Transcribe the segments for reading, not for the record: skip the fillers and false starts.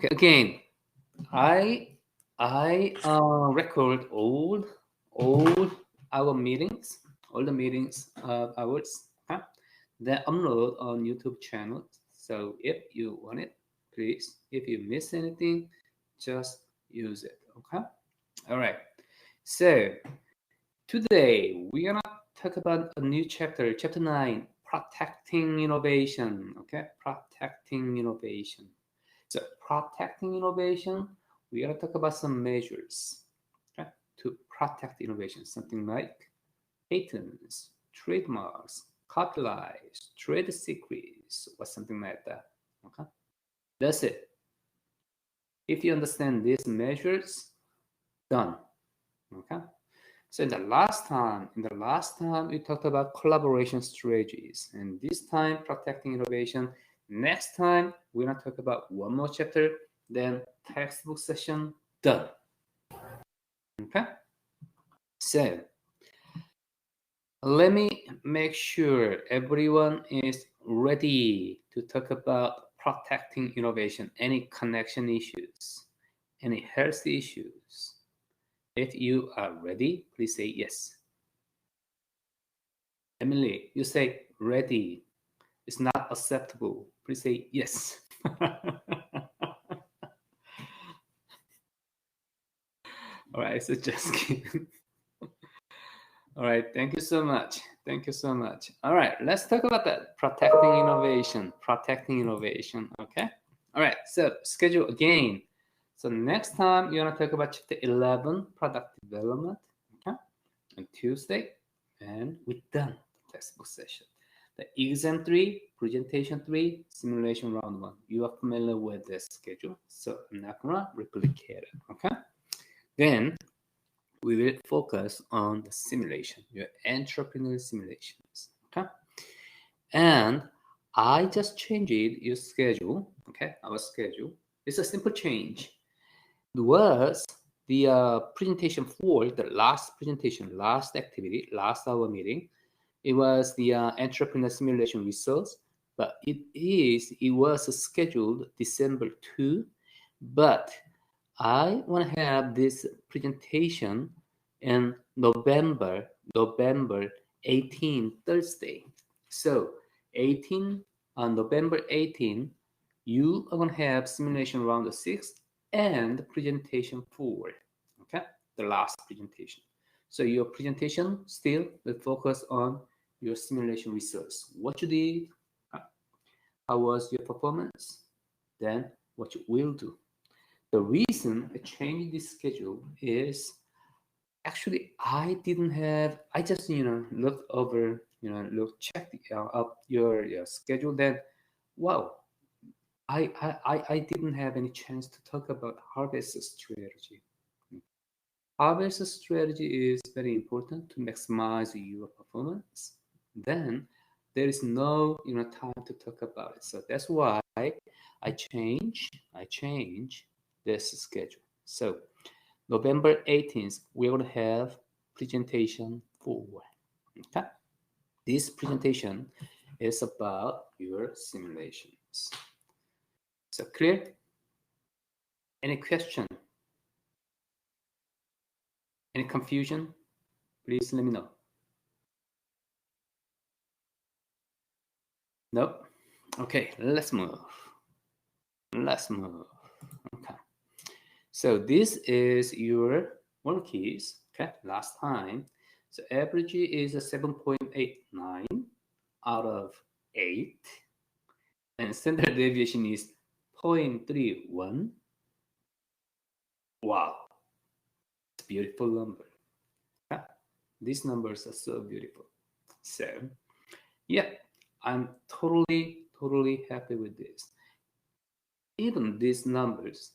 Okay, again, I record all our meetings, all the meetings hours, okay? Then upload on YouTube channel. So if you want it, please. If you miss anything, just use it. Okay. All right. So today we're gonna talk about a new chapter, chapter 9, protecting innovation. Okay, protecting innovation. So protecting innovation, we're gonna talk about some measures, okay, to protect innovation. Something like patents, trademarks, copyrights, trade secrets, or something like that. Okay, that's it. If you understand these measures, done. Okay. So in the last time we talked about collaboration strategies, and this time protecting innovation. Next time we're gonna talk about one more chapter, then textbook session, done. Okay. So let me make sure everyone is ready to talk about protecting innovation. Any connection issues, any health issues. If you are ready, please say yes. Emily, you say ready. It's not acceptable. Please say yes. All right, so just kidding. All right, thank you so much. Thank you so much. All right, let's talk about that. Protecting innovation. Protecting innovation. Okay. All right, so schedule again. So next time you're gonna talk about chapter 11, product development. Okay. On Tuesday, and we're done the textbook session. The exam 3, presentation 3, simulation round 1. You are familiar with the schedule, so I'm not gonna replicate it. Okay. Then we will focus on the simulation, your entrepreneurial simulations. Okay. And I just changed your schedule. Okay, our schedule. It's a simple change. It was the presentation 4, the last presentation, last activity, last hour meeting. It was the entrepreneur simulation results, but it was scheduled December 2, but I want to have this presentation in November 18, Thursday. So 18 on November 18, you are going to have simulation round 6 and presentation 4. Okay, the last presentation. So your presentation still will focus on your simulation results. What you did, how was your performance, then what you will do. The reason I changed this schedule is actually I just looked over, checked up your schedule. Then, wow, I didn't have any chance to talk about harvest strategy. Harvest strategy is very important to maximize your performance. Then there is no time to talk about it. So that's why I change this schedule. So November 18th, we're going to have presentation 4. Okay. This presentation is about your simulations. So clear? Any question? Any confusion? Please let me know. No? Okay, let's move. Okay. So this is your one keys. Okay, last time. So average is a 7.89 out of 8. And standard deviation is 0.31. Wow. It's a beautiful number. Okay? These numbers are so beautiful. So yeah, I'm totally happy with this. Even these numbers,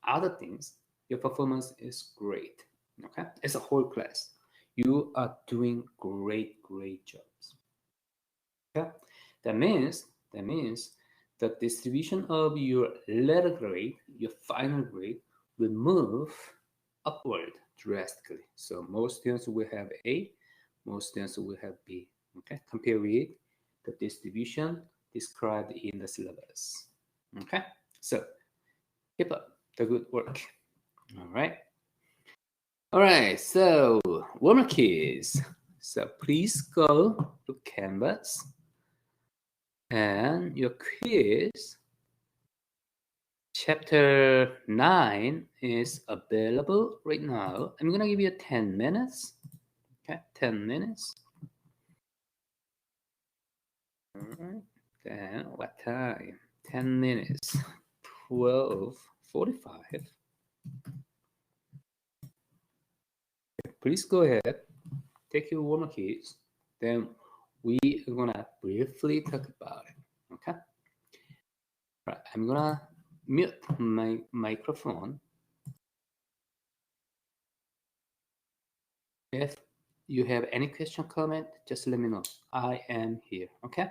other things, your performance is great. Okay, as a whole class, you are doing great jobs. Okay, that means the distribution of your letter grade, your final grade, will move upward drastically. So most students will have A, most students will have B. Okay, compare with the distribution described in the syllabus. Okay, so keep up the good work. All right. All right. So warm-up keys. So please go to Canvas and your quiz. Chapter 9 is available right now. I'm gonna give you 10 minutes. Okay, 10 minutes. All right. Then what time? 10 minutes. 12:45. Please go ahead. Take your warm-up keys. Then we are gonna briefly talk about it. Okay. Right. I'm gonna mute my microphone. If you have any question, comment, just let me know. I am here. Okay.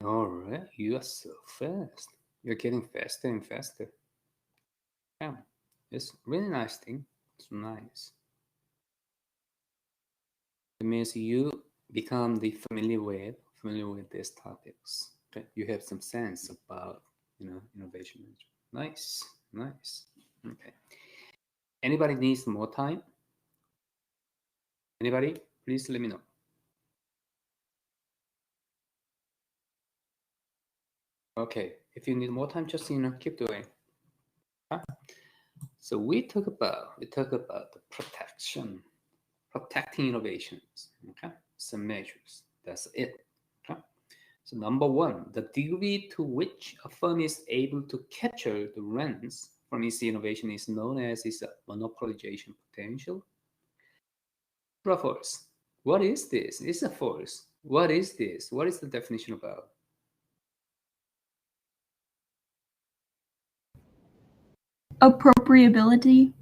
All right, you are so fast. You're getting faster and faster. Yeah, it's really nice thing. It's nice. It means you become familiar with these topics. Okay, you have some sense about innovation management. Nice, nice. Okay. Anybody needs more time? Anybody? Please let me know. Okay, if you need more time, just keep doing. Okay? So we talk about the protecting innovations. Okay, some measures. That's it. Okay. So number one, the degree to which a firm is able to capture the rents from its innovation is known as its monopolization potential. True or false? What is this? It's a false. What is this? What is the definition about? Appropriability.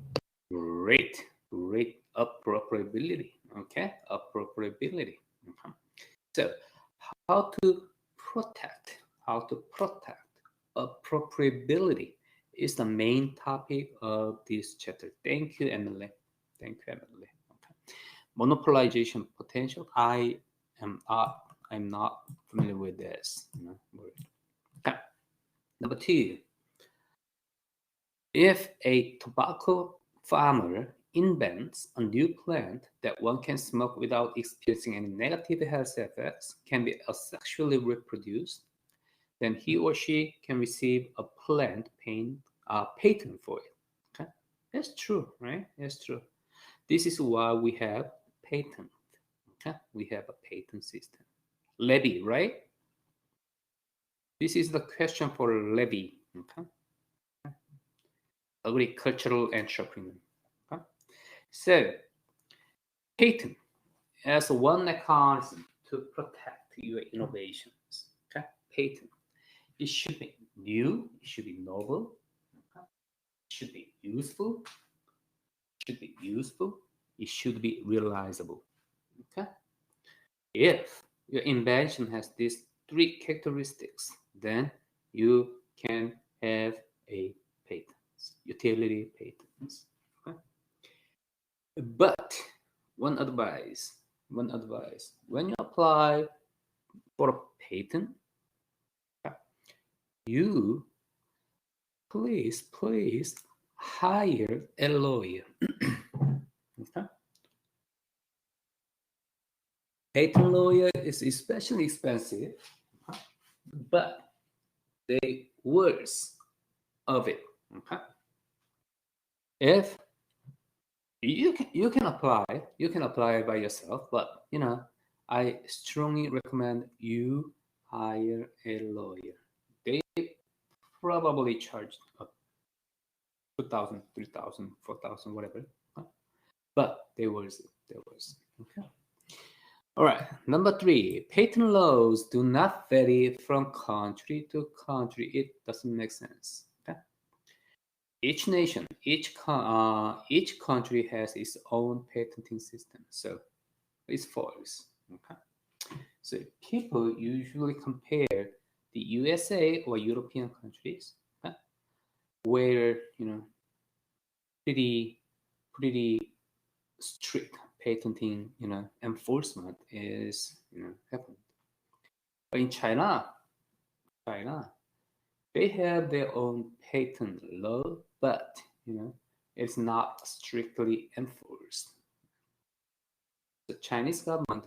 Great, great appropriability. Okay, appropriability. Okay. So, how to protect? How to protect appropriability is the main topic of this chapter. Thank you, Emily. Thank you, Emily. Okay. Monopolization potential. I'm not familiar with this word. Okay. Number two, if a tobacco farmer invents a new plant that one can smoke without experiencing any negative health effects, can be asexually reproduced, then he or she can receive a patent for it. Okay, that's true, right? That's true. This is why we have patent. Okay, we have a patent system. Levy, right? This is the question for levy. Okay, agricultural entrepreneur. Okay? So, patent as one mechanism to protect your innovations. Okay, patent. It should be new. It should be novel. Okay? It should be useful. Should be useful. It should be realizable. Okay. If your invention has these three characteristics, then you can have a patent, utility patents. Okay? But one advice, when you apply for a patent, you please hire a lawyer. Okay? Patent lawyer is especially expensive, but they worth of it. Okay? If you can apply by yourself, but I strongly recommend you hire a lawyer. They probably charge 2,000, 3,000, 4,000, whatever, but they worth it. They worth it. Okay. All right. Number three, patent laws do not vary from country to country. It doesn't make sense. Okay. Each nation, each country has its own patenting system, so it's false. Okay, so people usually compare the USA or European countries, okay, where pretty pretty strict patenting enforcement is happening. But in China, they have their own patent law, but it's not strictly enforced. The Chinese government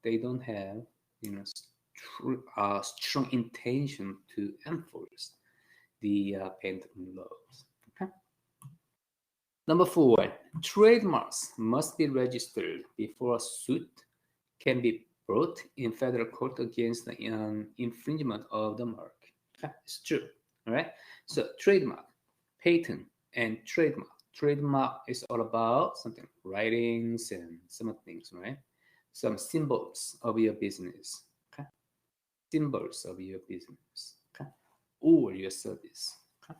they don't have strong intention to enforce the patent laws. Okay. Number four, trademarks must be registered before a suit can be brought in federal court against the infringement of the mark. Okay. It's true. All right. So trademark, patent, and trademark. Trademark is all about something, writings and some things, right? Some symbols of your business. Okay. Symbols of your business. Okay. Or your service. Okay.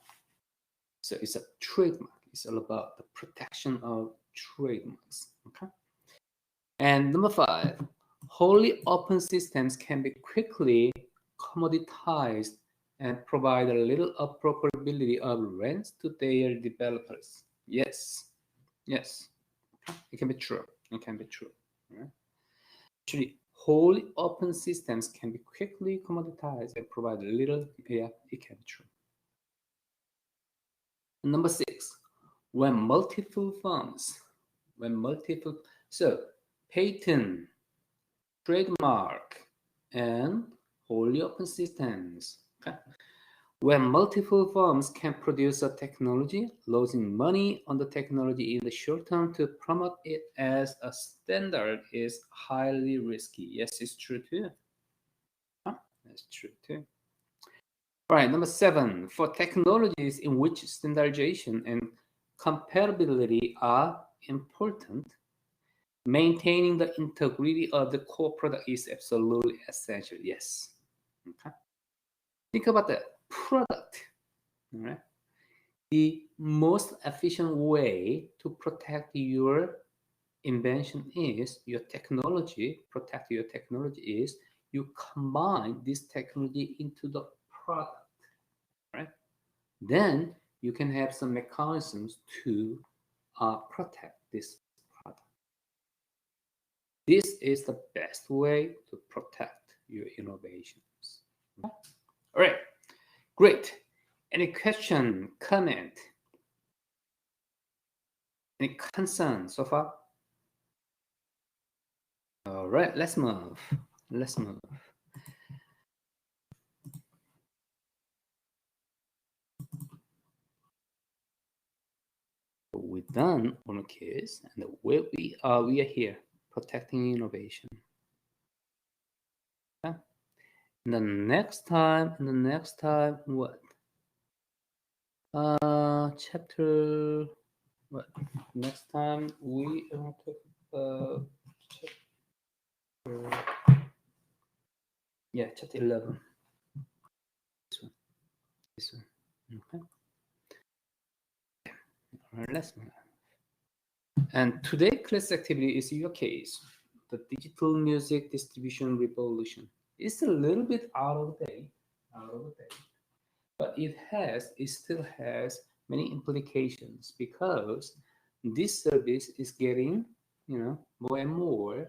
So it's a trademark. It's all about the protection of trademarks. Okay. And number five, Wholly open systems can be quickly commoditized and provide a little appropriability of rent to their developers. Yes, yes, it can be true. It can be true. Right? Actually, wholly open systems can be quickly commoditized and provide a little. Yeah, it can be true. Number six, when multiple firms, when multiple, so patent, trademark, and wholly open systems. Okay? When multiple firms can produce a technology, losing money on the technology in the short term to promote it as a standard is highly risky. Yes, it's true too. Huh? That's true too. All right, number seven, for technologies in which standardization and compatibility are important, maintaining the integrity of the core product is absolutely essential. Yes. Okay. Think about the product. All right. The most efficient way to protect your invention is your technology. Protect your technology is you combine this technology into the product. Right. Then you can have some mechanisms to protect this product. This is the best way to protect your innovations. All right, great. Any question, comment, any concern so far? All right, let's move. Let's move. We're done on a case, and we are here protecting innovation. Okay? And the next time, what? Chapter. What? Next time we are going to talk about chapter. Yeah, chapter 11. This one. This one. Okay. All right, let's move. And today, class activity is your case, the digital music distribution revolution. It's a little bit out of date, but it still has many implications because this service is getting, more and more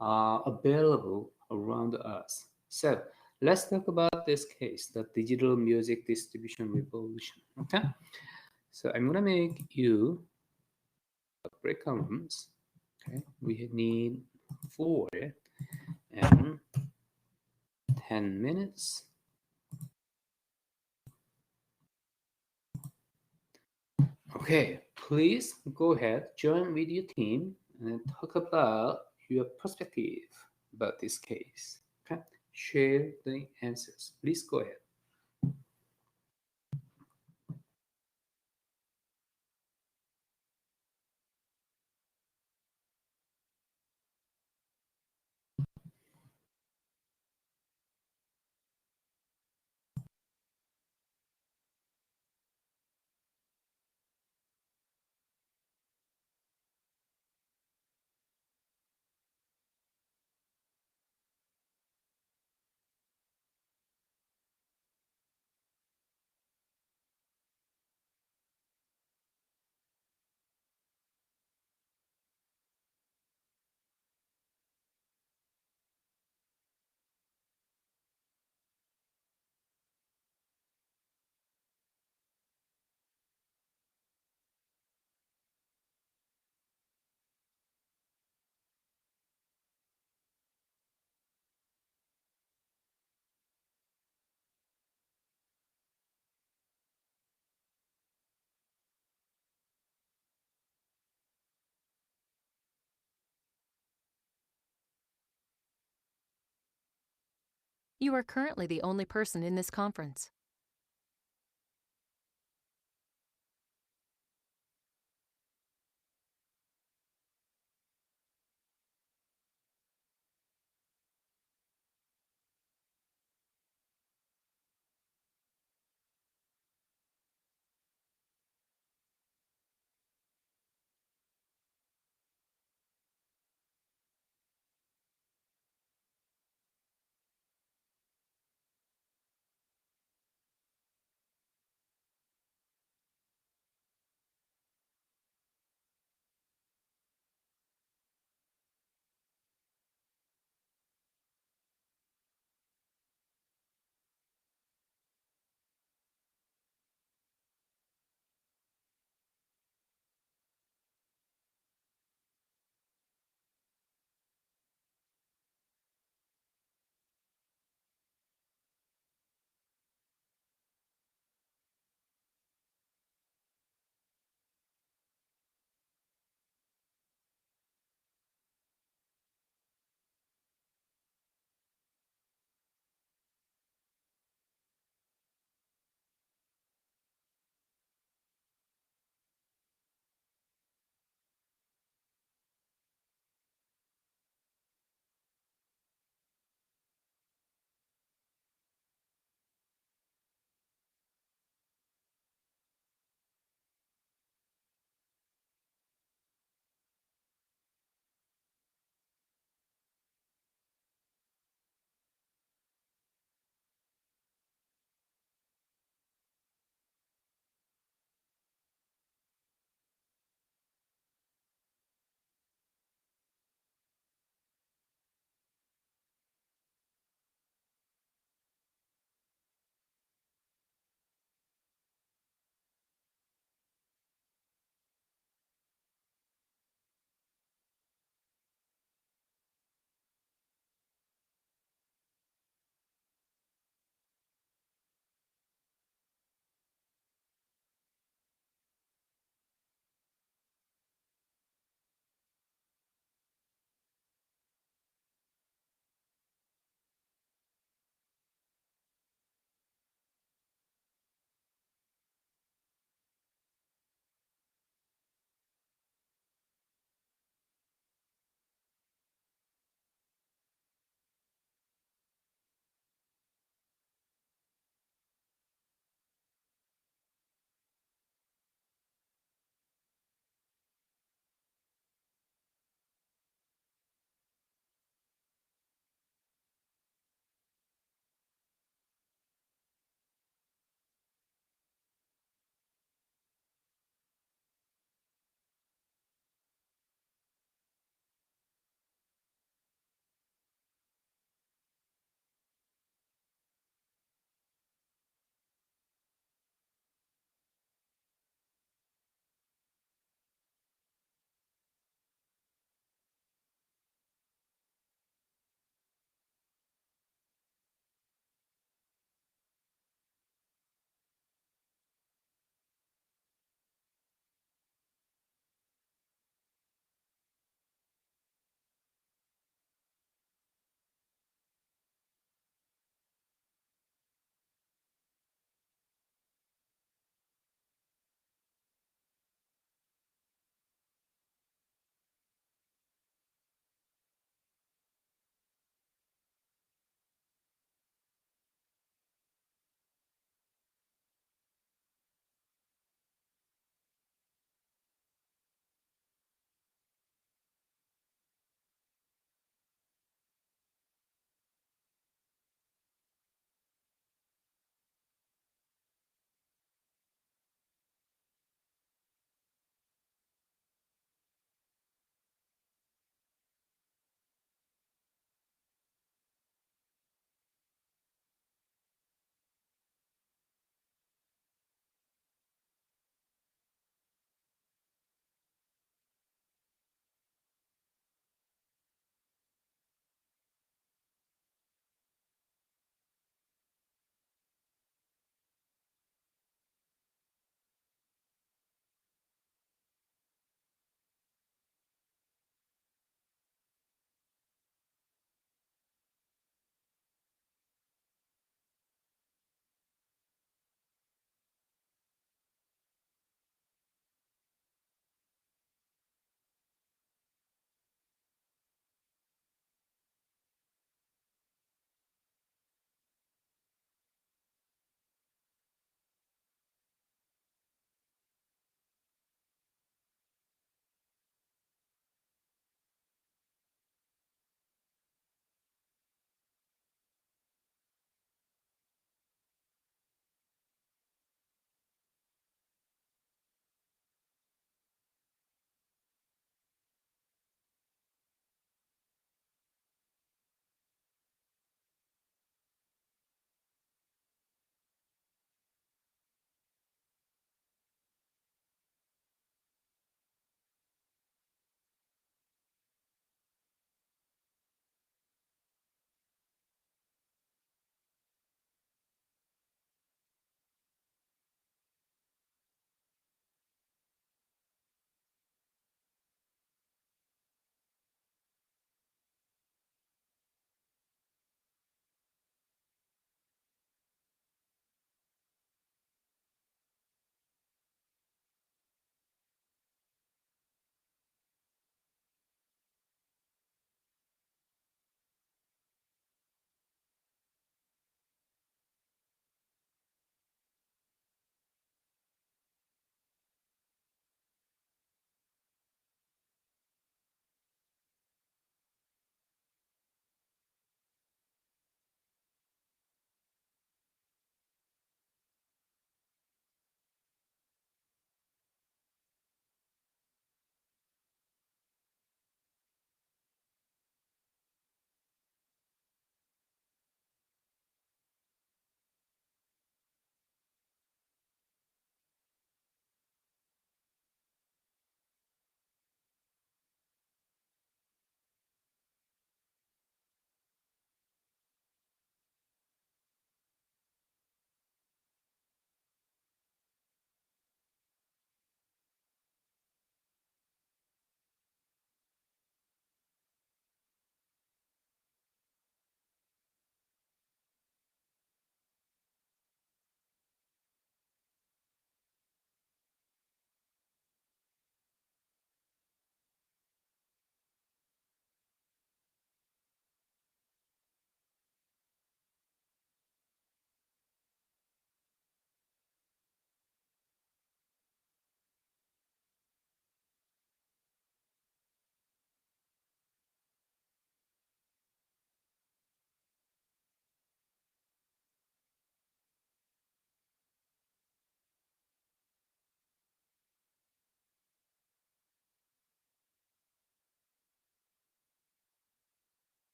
available around us. So let's talk about this case, the digital music distribution revolution. Okay. So I'm gonna make you breakout rooms. Okay, we need 4 and 10 minutes. Okay, please go ahead, join with your team and talk about your perspective about this case. Okay, share the answers. Please go ahead. You are currently the only person in this conference.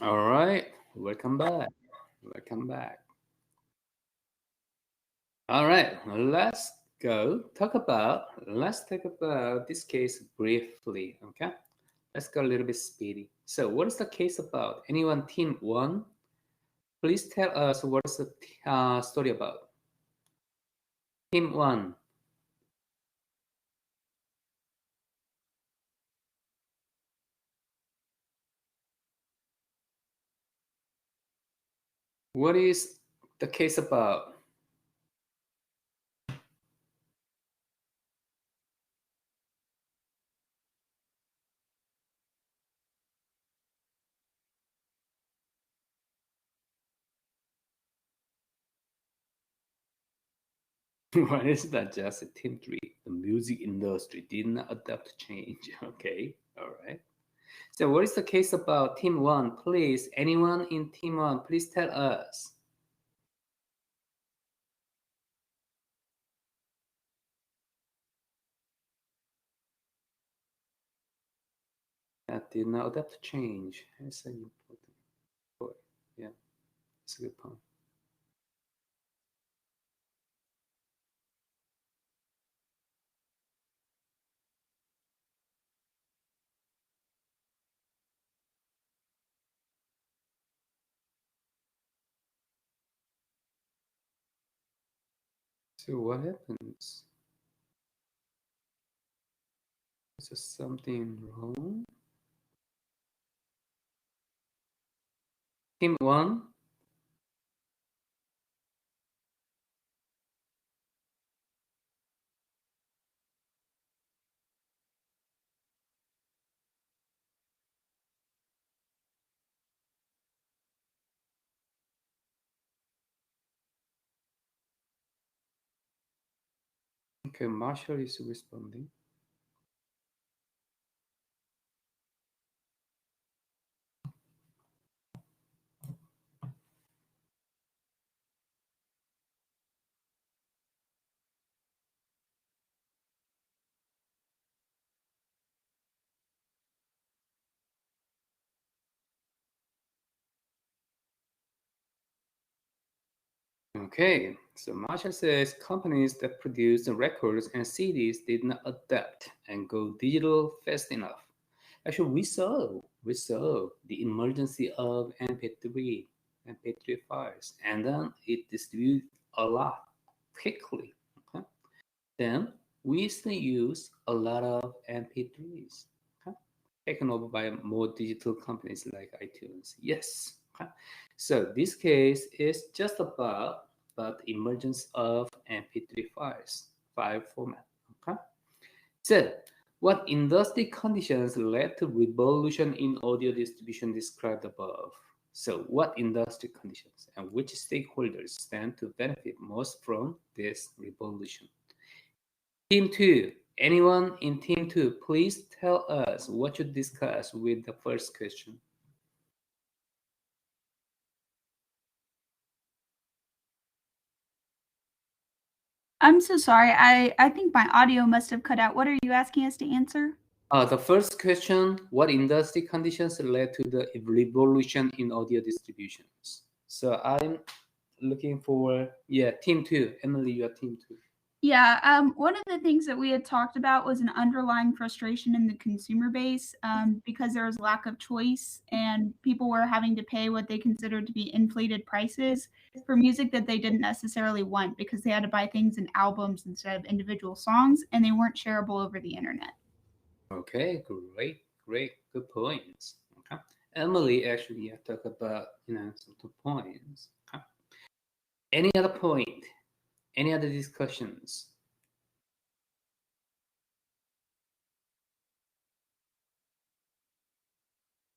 All right, welcome back. Welcome back. All right, let's let's talk about this case briefly. Okay, let's go a little bit speedy. So, what is the case about? Anyone, team one? Please tell us what's the story about. Team one. What is the case about? What is that? Just a team three. The music industry did not adapt to change. Okay, all right. So, what is the case about team one? Please, anyone in team one, please tell us. That did not adapt to change. That's an important point. Yeah, that's a good point. So, what happens? Is there something wrong? Team one. Okay, Marshall is responding. Okay, so Marshall says companies that produce records and CDs did not adapt and go digital fast enough. Actually, we saw the emergence of MP3 files, and then it distributed a lot quickly. Okay? Then we still use a lot of MP3s, okay? Taken over by more digital companies like iTunes. Yes. Okay? So this case is just about the emergence of MP3 files, file format. Okay. So, what industry conditions led to revolution in audio distribution described above? So, what industry conditions and which stakeholders stand to benefit most from this revolution? Team 2. Anyone in Team 2, please tell us what you discussed with the first question. I'm so sorry. I think my audio must have cut out. What are you asking us to answer? The first question, what industry conditions led to the revolution in audio distributions? So I'm looking for, yeah, team 2. Emily, you are team 2. Yeah, one of the things that we had talked about was an underlying frustration in the consumer base because there was lack of choice and people were having to pay what they considered to be inflated prices for music that they didn't necessarily want because they had to buy things in albums instead of individual songs and they weren't shareable over the internet. Okay, great, good points. Okay. Emily actually, yeah, talk about, some two points. Okay. Any other point? Any other discussions?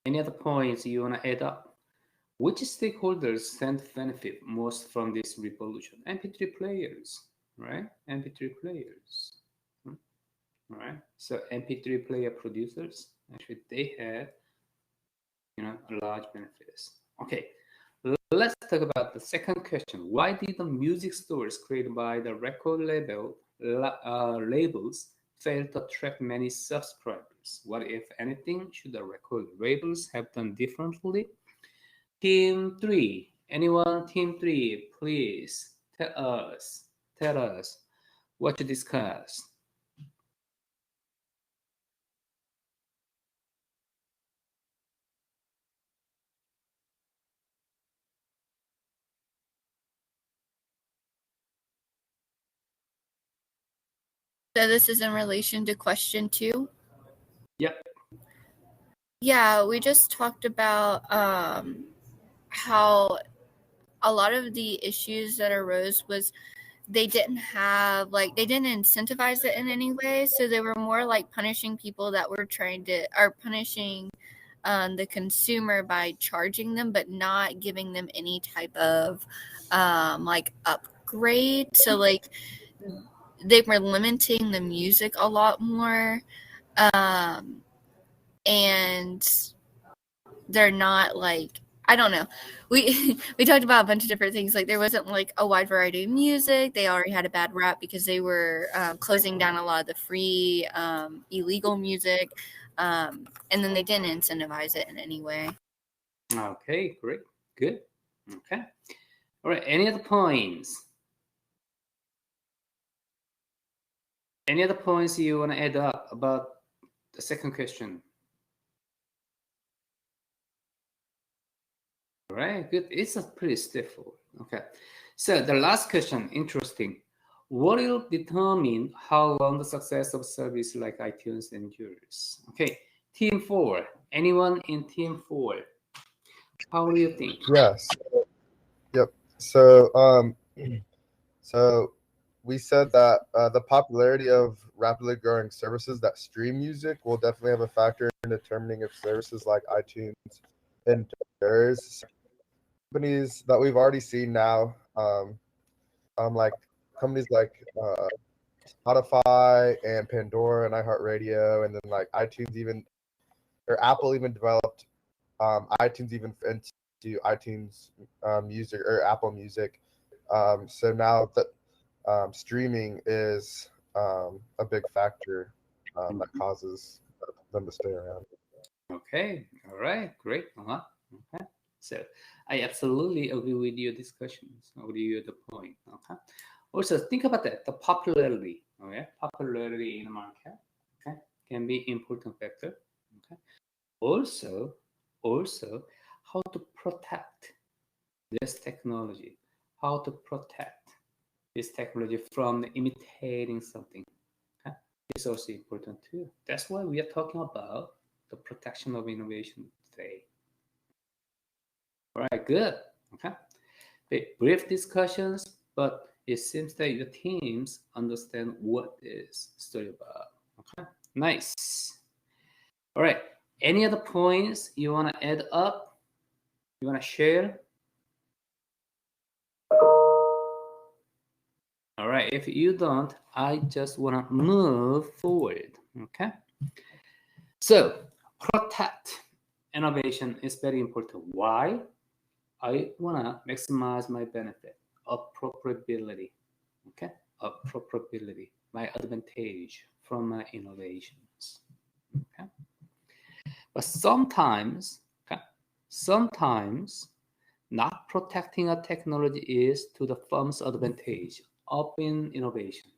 Any other points you want to add up? Which stakeholders stand to benefit most from this revolution? MP3 players, right? MP3 players. All right. So MP3 player producers, actually, they had, large benefits. Okay. Let's talk about the second question. Why did the music stores created by the record labels fail to attract many subscribers? What, if anything, should the record labels have done differently? Team 3. Anyone? Team 3, please tell us what to discuss. So this is in relation to question 2? Yep. Yeah, we just talked about how a lot of the issues that arose was they didn't incentivize it in any way, so they were more like punishing people that were punishing the consumer by charging them, but not giving them any type of upgrade. So like they were limiting the music a lot more, and they're not like, I don't know. We talked about a bunch of different things. Like there wasn't like a wide variety of music. They already had a bad rap because they were closing down a lot of the free illegal music, and then they didn't incentivize it in any way. Okay, great, good. Okay, all right. Any other points? Any other points you want to add up about the second question? All right, good. It's a pretty stiff one. Okay, so the last question, interesting. What will determine how long the success of service like iTunes endures? Okay, Team 4. Anyone in Team 4? How do you think? Yes. Yep. So, so we said that the popularity of rapidly growing services that stream music will definitely have a factor in determining if services like iTunes endures. Companies that we've already seen now, like companies like Spotify and Pandora and iHeartRadio, and then like iTunes even, or Apple even developed iTunes even into iTunes Music or Apple Music. So now that streaming is a big factor that causes them to stay around. Okay, all right, great. Okay, so I absolutely agree with your discussions. I agree with the point. Okay, also think about that. The popularity, okay, popularity in the market, okay, can be important factor. Okay, also how to protect this technology, how to protect this technology from imitating something. Okay, it's also important too. That's why we are talking about the protection of innovation today. All right, good. Okay. Brief discussions, but it seems that your teams understand what this story about. Okay, nice. All right. Any other points you want to add up? You want to share? All right. If you don't, I just want to move forward. Okay. So protect innovation is very important. Why? I want to maximize my benefit, appropriability, okay? Appropriability, my advantage from my innovations, okay? But sometimes, okay, sometimes not protecting a technology is to the firm's advantage. Open innovation,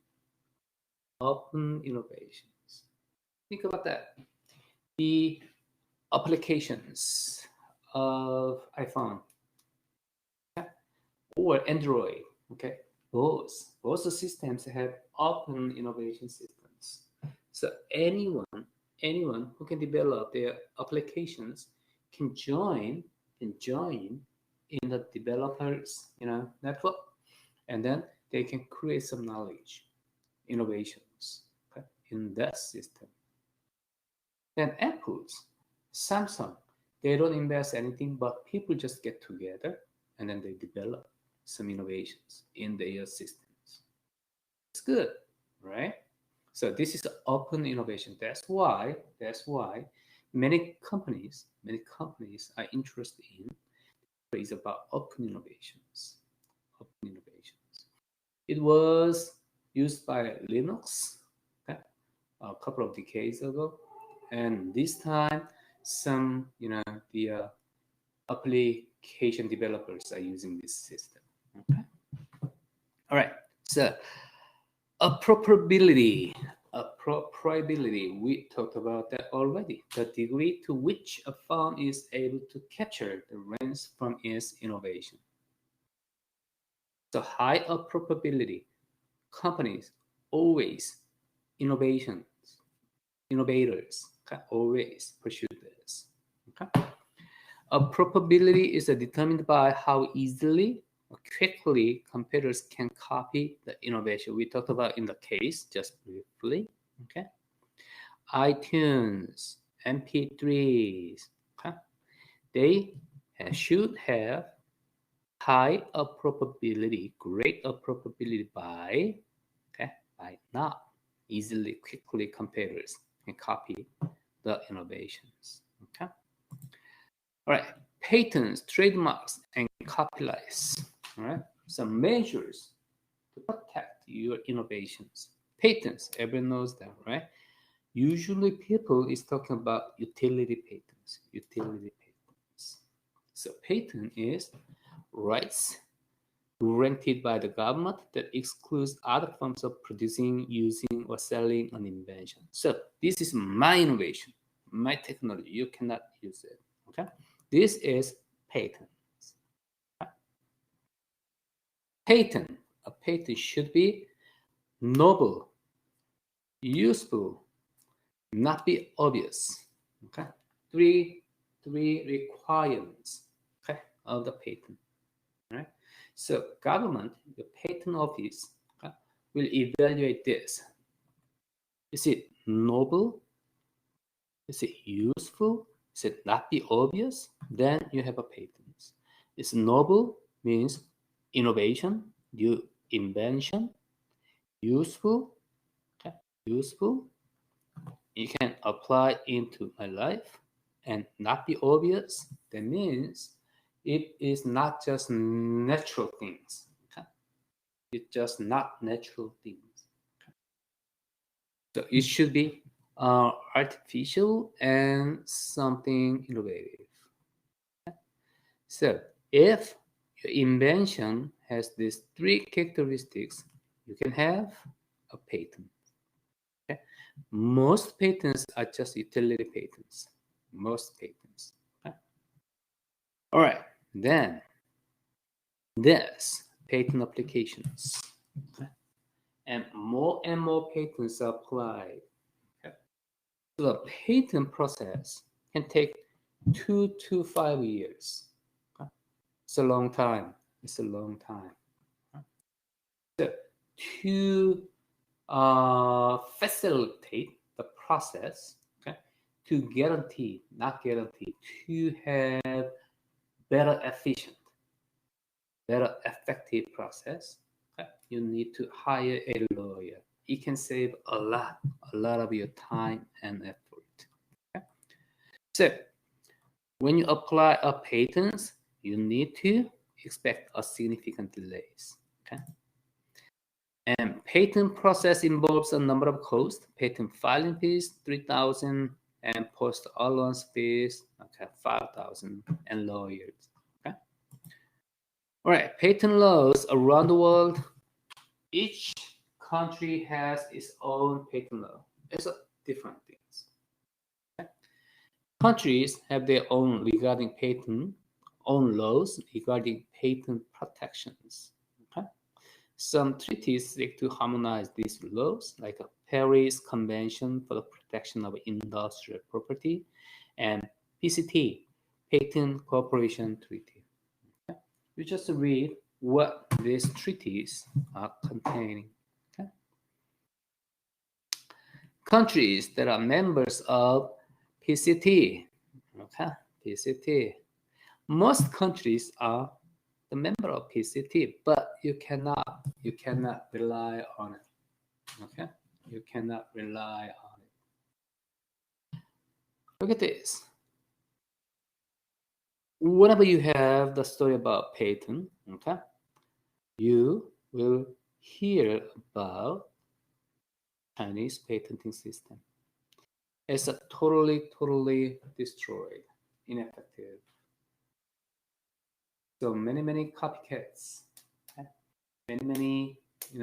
open innovations. Think about that. The applications of iPhone, or Android. Okay, both systems have open innovation systems. So anyone who can develop their applications can join in the developers network, and then they can create some knowledge, innovations, okay, in that system. Then Apple's, Samsung, they don't invest anything, but people just get together and then they develop some innovations in their systems. It's good, right? So this is open innovation. That's why many companies are interested in is about open innovations. Open innovations. It was used by Linux, okay, a couple of decades ago, and this time some the application developers are using this system. Okay. All right. So appropriability. We talked about that already. The degree to which a firm is able to capture the rents from its innovation. So high appropriability companies always innovators always pursue this. Okay. Appropriability is determined by how easily or quickly computers can copy the innovation we talked about in the case just briefly. Okay. iTunes, MP3s, okay, they should have high appropriability, great appropriability by not easily, quickly computers can copy the innovations. Okay. All right. Patents, trademarks, and copyrights. All right. Some measures to protect your innovations. Patents, everyone knows that, right? Usually people is talking about utility patents. So patent is rights granted by the government that excludes other forms of producing, using, or selling an invention. So this is my innovation, my technology. You cannot use it. Okay. This is patents. Okay? A patent should be novel, useful, not be obvious. Okay. Three requirements, okay, of the patent. Right. So government, the patent office, okay, will evaluate this. Is it novel? Is it useful? Is it not be obvious? Then you have a patent. It's novel means innovation, new invention. Useful, okay, useful. You can apply into my life, and not be obvious. That means it is not just natural things. Okay? It's just not natural things. Okay? So it should be artificial and something innovative. Okay? So if your invention has these three characteristics, you can have a patent. Okay? Most patents are just utility patents. Most patents. Okay? All right, then there's patent applications. Okay? And more patents are applied. Okay? So the patent process can take 2 to 5 years. Okay? It's a long time. Okay? So to facilitate the process, okay, to guarantee, not guarantee, to have better efficient, better effective process, okay, you need to hire a lawyer. It can save a lot of your time and effort. Okay? So when you apply a patent, you need to expect a significant delays. Okay? And patent process involves a number of costs. Patent filing fees, 3,000, and post allowance fees, okay, 5,000, and lawyers. Okay. All right. Patent laws around the world. Each country has its own patent law. It's different things. Okay. Countries have their own regarding patent, own laws regarding patent protections. Okay. Some treaties seek to harmonize these laws, like the Paris Convention for the Protection of Industrial Property and PCT, Patent Cooperation Treaty. Okay? You just read what these treaties are containing. Okay? Countries that are members of PCT. Okay? PCT. Most countries are the member of PCT, but you cannot rely on it. Okay, you cannot rely on it. Look at this. Whenever you have the story about patent, okay, you will hear about Chinese patenting system. It's a totally destroyed, ineffective. So many copycats, okay? many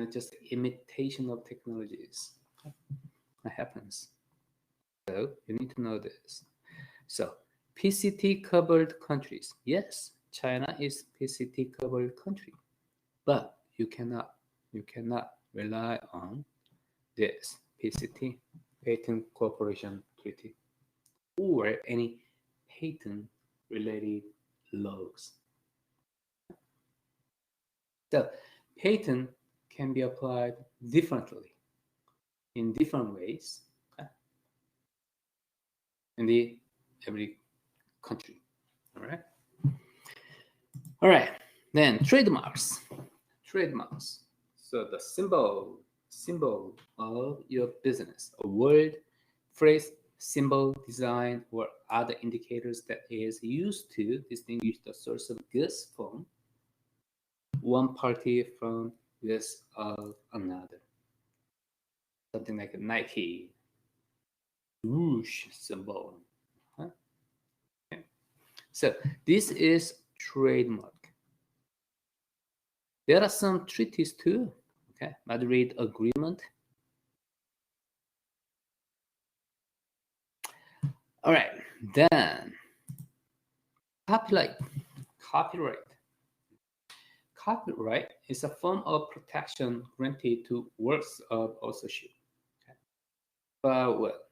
just imitation of technologies. Okay? That happens. So you need to know this. So PCT covered countries. Yes, China is PCT covered country, but you cannot rely on this PCT, Patent Cooperation Treaty, or any patent related laws. So patent can be applied differently in different ways, okay? In every country. All right. Then trademarks. Trademarks. So the symbol of your business, a word, phrase, symbol, design, or other indicators that is used to distinguish the source of goods from one party from goods of another. Something like a Nike, swoosh symbol. Huh? Okay. So this is trademark. There are some treaties too. Okay, Madrid Agreement. All right, then copyright. Copyright is a form of protection granted to works of authorship. Okay. For what,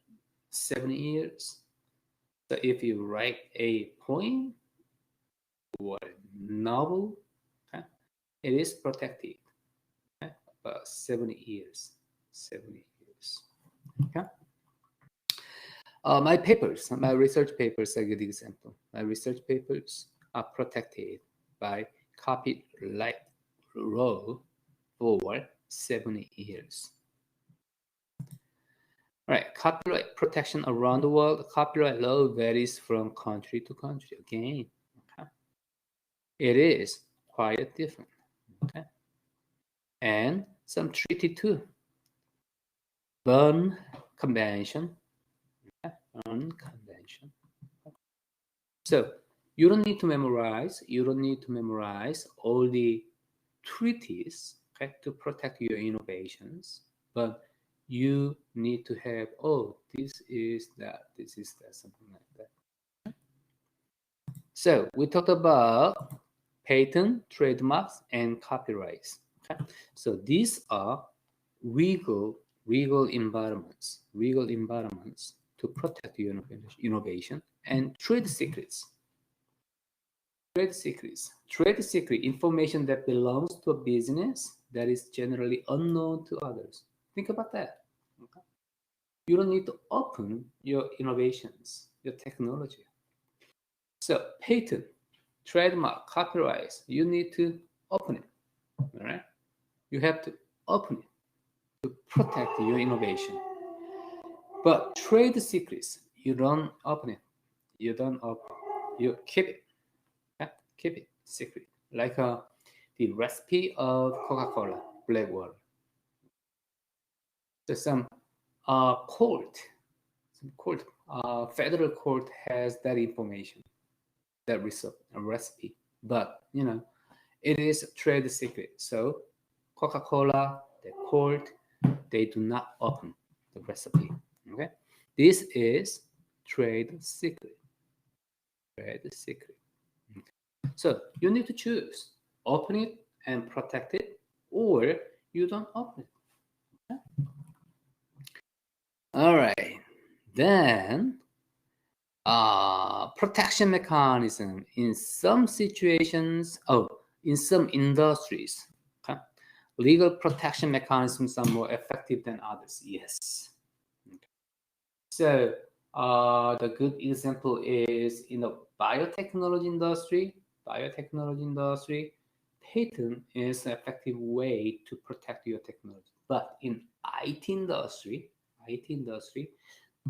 70 years? So if you write a poem or a novel, okay, it is protected. Okay, for 70 years. 70 years. Okay. My research papers are a good example. My research papers are protected by copyright law for 70 years. All right, copyright protection around the world. Copyright law varies from country to country. Again, okay. It is quite different. Okay, and some treaty too. Bern Convention. Okay. Bern Convention. So you don't need to memorize. You don't need to memorize all the treaties, okay, to protect your innovations, but you need to have, oh, this is that, something like that. So we talked about patent, trademarks, and copyrights. Okay? So these are legal environments to protect your innovation, and trade secret information that belongs to a business that is generally unknown to others. Think about that. Okay? You don't need to open your innovations, your technology. So patent, trademark, copyrights, you need to open it. All right? You have to open it to protect your innovation. But trade secrets, you don't open it. You don't open it. You keep it. Okay? Keep it secret. Like the recipe of Coca-Cola, black water. So some federal court has that information, that recipe. But it is a trade secret. So Coca-Cola, the court, they do not open the recipe. Okay, this is trade secret. Trade secret. Okay. So you need to choose: open it and protect it, or you don't open it. Okay? All right. Then protection mechanism in some situations. In some industries, okay, legal protection mechanisms are more effective than others. Yes. Okay. So the good example is in the biotechnology industry. Patent is an effective way to protect your technology. But in IT industry,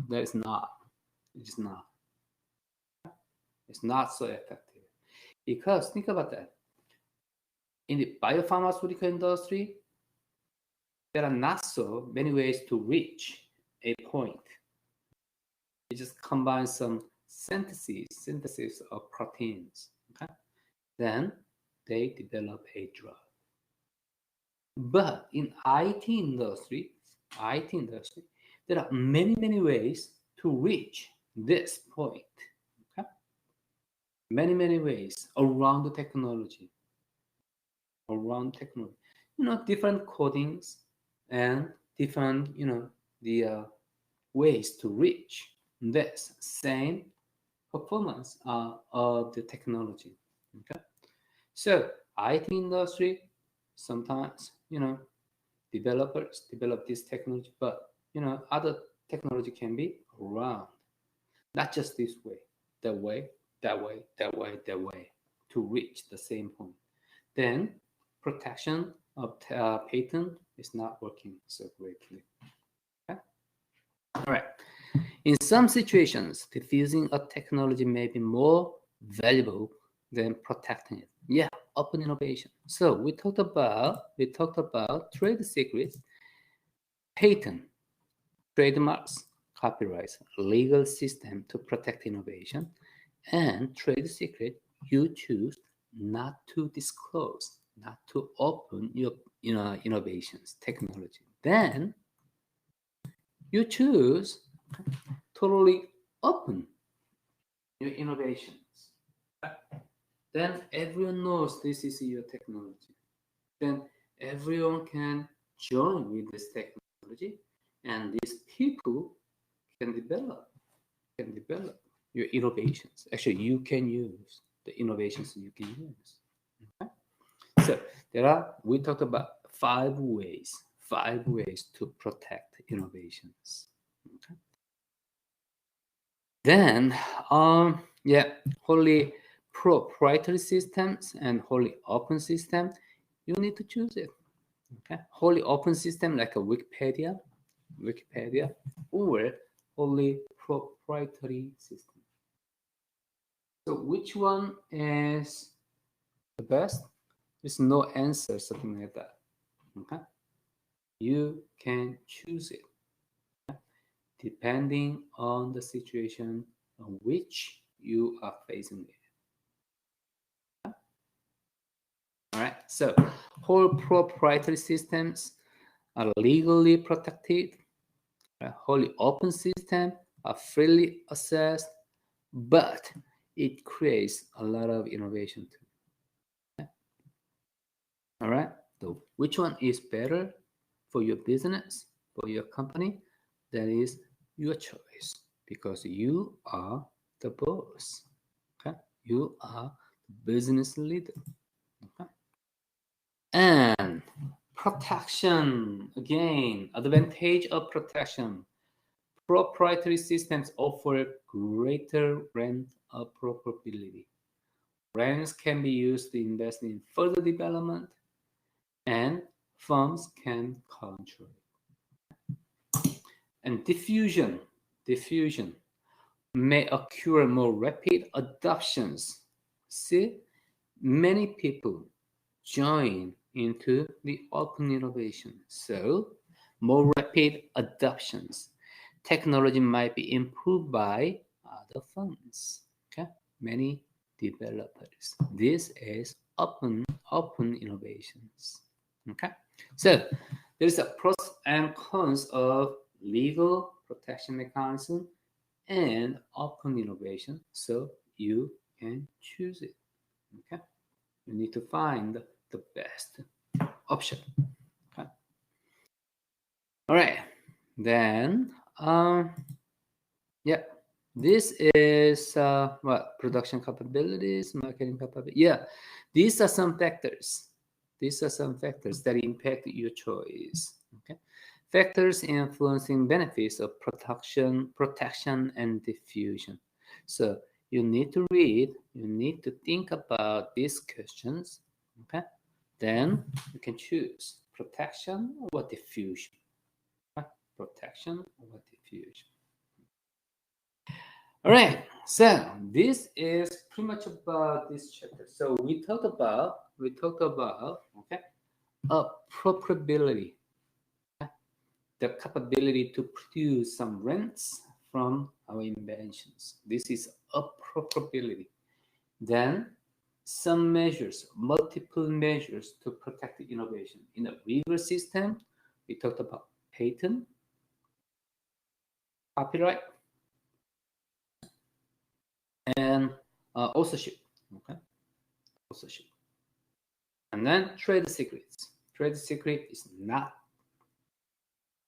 that is not. It is not. It's not so effective. Because think about that. In the biopharmaceutical industry, there are not so many ways to reach a point. You just combine some synthesis of proteins. Okay? Then they develop a drug. But in IT industry, there are many ways to reach this point. Okay? Many ways around the technology. Different codings and different, the ways to reach this same performance of the technology. Okay, so IT industry sometimes developers develop this technology, but other technology can be around, not just this way, that way to reach the same point. Then protection of patent is not working so greatly. Okay? All right. In some situations, diffusing a technology may be more valuable than protecting it. Yeah, open innovation. So we talked about trade secrets, patent, trademarks, copyrights, legal system to protect innovation, and trade secret. You choose not to disclose, not to open your innovations, technology. Then you choose totally open your innovations. Then everyone knows this is your technology. Then everyone can join with this technology, and these people can develop your innovations. Actually, you can use the innovations you can use. Okay? So we talked about five ways to protect innovations. Okay? Then, wholly proprietary systems and wholly open system, you need to choose it. Okay, wholly open system like a Wikipedia, or wholly proprietary system. So which one is the best? There's no answer, something like that. Okay, you can choose it, okay? Depending on the situation on which you are facing it. Okay? All right, so whole proprietary systems are legally protected. A wholly open system are freely accessed, but it creates a lot of innovation too. Okay? All right, so which one is better for your business, for your company? That is your choice, because you are the boss. Okay, you are the business leader. Okay, and protection, again, advantage of protection. Proprietary systems offer greater range of probability. Grants can be used to invest in further development, and firms can control it. And diffusion may occur more rapid adoptions. See, many people join into the open innovation, so more rapid adoptions. Technology might be improved by other firms. Okay, many developers. This is open innovations. Okay, so there's a pros and cons of legal protection mechanism and open innovation, so you can choose it. Okay, you need to find the best option. Okay, all right, then yeah, this is production capabilities, marketing capability. Yeah, these are some factors. That impact your choice. Okay, factors influencing benefits of protection, and diffusion. So you need to read. You need to think about these questions. Okay, then you can choose protection or diffusion. Okay? Protection or diffusion. All right, so this is pretty much about this chapter. So we talked about okay, probability, okay? The capability to produce some rents from our inventions. This is a probability. Then some measures, multiple measures to protect the innovation. In the legal system, we talked about patent, copyright, and authorship. Okay, authorship, and then trade secrets. Trade secret is not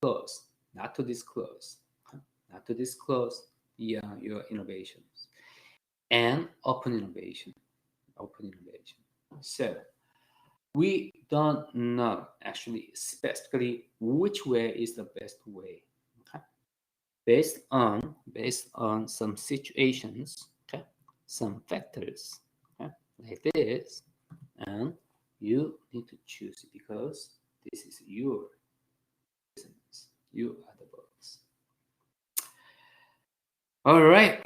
to disclose, not to disclose your innovations, and open innovation. So we don't know actually specifically which way is the best way. Okay, based on some situations, okay, some factors, okay, like this, and you need to choose because this is your business. You are the boss. All right,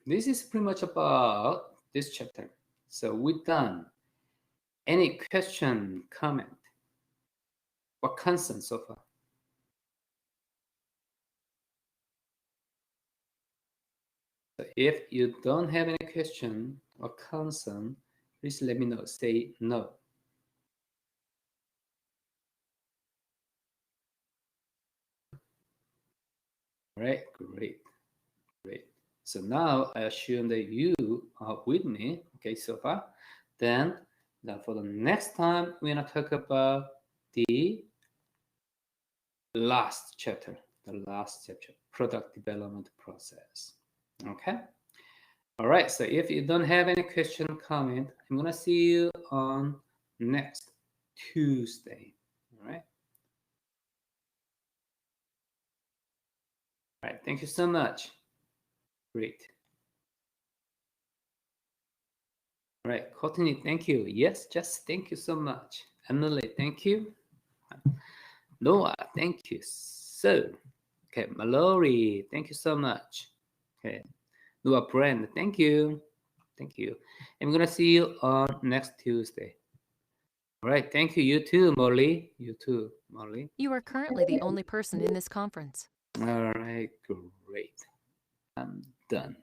this is pretty much about this chapter. So we're done. Any question, comment, or concern so far? So if you don't have any question or concern, please let me know. Say no. All right, great. So now I assume that you are with me, okay, so far. Then for the next time, we're gonna talk about the last chapter, product development process. Okay. All right. So if you don't have any question, comment, I'm gonna see you on next Tuesday. All right. All right. Thank you so much. Great. All right, Courtney, thank you. Yes, just thank you so much. Emily, thank you. Noah, thank you. So, okay, Mallory, thank you so much. Okay, Noah Brand, thank you. I'm gonna see you on next Tuesday. All right, thank you. You too, Molly. You are currently the only person in this conference. All right, great. I'm done.